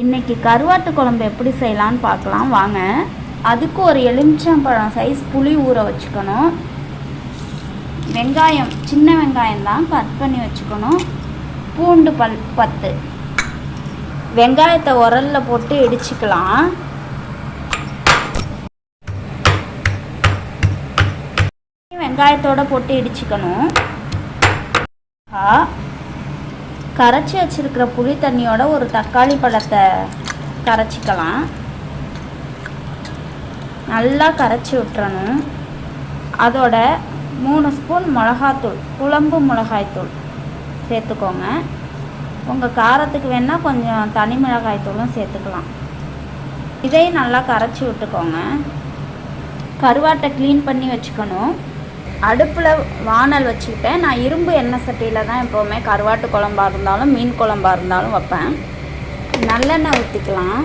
இன்றைக்கி கருவாட்டு குழம்பு எப்படி செய்யலான்னு பார்க்கலாம் வாங்க. அதுக்கு ஒரு எலுமிச்சம்பழம் சைஸ் புளி ஊற வச்சுக்கணும். வெங்காயம் சின்ன வெங்காயம் தான் கட் பண்ணி வச்சுக்கணும். பூண்டு 10. வெங்காயத்தை உரலில் போட்டு இடிச்சுக்கலாம். வெங்காயத்தோடு போட்டு இடிச்சுக்கணும். கரைச்சி வச்சுருக்கிற புளி தண்ணியோட ஒரு தக்காளி பழத்தை கரைச்சிக்கலாம். நல்லா கரைச்சி விட்டுறணும். அதோட 3 ஸ்பூன் மிளகாத்தூள், குழம்பு மிளகாய்த்தூள் சேர்த்துக்கோங்க. உங்கள் காரத்துக்கு வேணால் கொஞ்சம் தனி மிளகாய்த்தூளும் சேர்த்துக்கலாம். இதையும் நல்லா கரைச்சி விட்டுக்கோங்க. கருவாட்டை க்ளீன் பண்ணி வச்சுக்கணும். அடுப்பில் வானல் வச்சுக்கிட்டேன். நான் இரும்பு எண்ணெய் சட்டியில் தான் எப்போவுமே கருவாட்டு குழம்பாக இருந்தாலும் மீன் குழம்பாக இருந்தாலும் வைப்பேன். நல்லெண்ணெய் ஊற்றிக்கலாம்.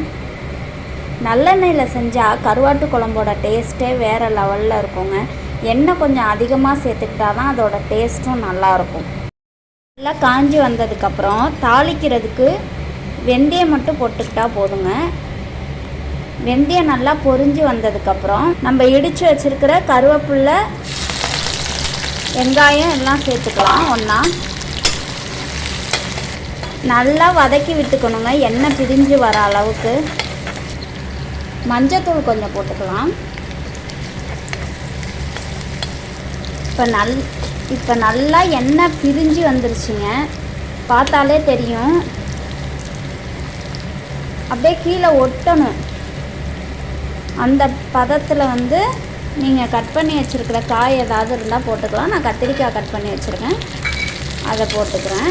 நல்லெண்ணெயில் செஞ்சால் கருவாட்டு குழம்போட டேஸ்ட்டே வேறு லெவலில் இருக்குங்க. எண்ணெய் கொஞ்சம் அதிகமாக சேர்த்துக்கிட்டா தான் அதோட டேஸ்ட்டும் நல்லாயிருக்கும். நல்லா காஞ்சி வந்ததுக்கப்புறம் தாளிக்கிறதுக்கு வெந்தயம் மட்டும் போட்டுக்கிட்டா போதுங்க. வெந்தயம் நல்லா பொரிஞ்சு வந்ததுக்கப்புறம் நம்ம இடித்து வச்சுருக்கிற கருவேப்பிலை, வெங்காயம் எல்லாம் சேர்த்துக்கலாம். ஒன்றா நல்லா வதக்கி விட்டுக்கணுங்க, எண்ணெய் பிரிஞ்சு வர அளவுக்கு. மஞ்சத்தூள் கொஞ்சம் போட்டுக்கலாம். இப்போ நல்லா எண்ணெய் பிரிஞ்சு வந்துருச்சுங்க. பார்த்தாலே தெரியும். அப்படியே கீழே ஒட்டணும். அந்த பதத்தில் நீங்கள் கட் பண்ணி வச்சுருக்கிற காய் ஏதாவது இருந்தால் போட்டுக்கலாம். நான் கத்திரிக்காய் கட் பண்ணி வச்சுருக்கேன், அதை போட்டுக்கிறேன்.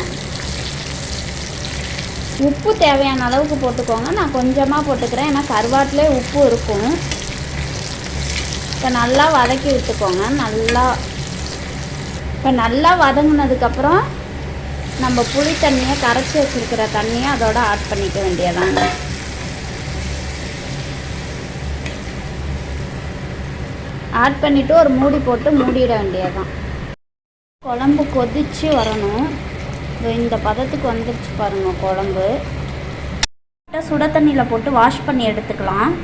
உப்பு தேவையான அளவுக்கு போட்டுக்கோங்க. நான் கொஞ்சமாக போட்டுக்கிறேன், ஏன்னா கருவாட்டிலே உப்பு இருக்கும். இப்போ நல்லா வதக்கி விட்டுக்கோங்க. இப்போ நல்லா வதங்கினதுக்கப்புறம் நம்ம புளி தண்ணியை கரைச்சி வச்சுருக்கிற தண்ணியை அதோட ஆட் பண்ணிக்க வேண்டியதாங்க. ஆட் பண்ணிவிட்டு ஒரு மூடி போட்டு மூடிட வேண்டியதுதான். குழம்பு கொதித்து வரணும். இந்த பதத்துக்கு வந்துருச்சு பாருங்கள் குழம்பு. சுட தண்ணியில் போட்டு வாஷ் பண்ணி எடுத்துக்கலாம்.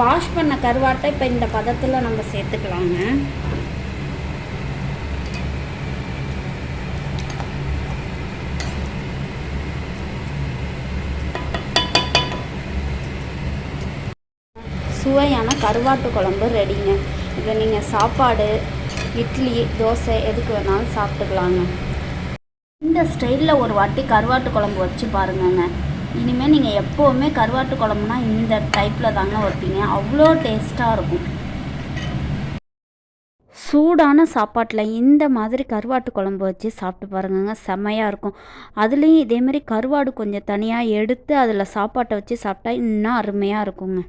வாஷ் பண்ண கருவாட்டை இப்போ இந்த பதத்தில் நம்ம சேர்த்துக்கலாங்க. சுவையான கருவாட்டு குழம்பு ரெடிங்க. இதை நீங்கள் சாப்பாடு, இட்லி, தோசை எதுக்கு வேணாலும் சாப்பிட்டுக்கலாங்க. இந்த ஸ்டைலில் ஒரு வாட்டி கருவாட்டு குழம்பு வச்சு பாருங்கங்க. இனிமேல் நீங்கள் எப்போவுமே கருவாட்டு குழம்புனா இந்த டைப்பில் தாங்க வைப்பீங்க. அவ்வளோ டேஸ்ட்டாக இருக்கும். சூடான சாப்பாட்டில் இந்த மாதிரி கருவாட்டு குழம்பு வச்சு சாப்பிட்டு பாருங்கங்க, செம்மையாக இருக்கும். அதுலேயும் இதேமாரி கருவாடு கொஞ்சம் தனியாக எடுத்து அதில் சாப்பாட்டை வச்சு சாப்பிட்டா இன்னும் அருமையாக இருக்குங்க.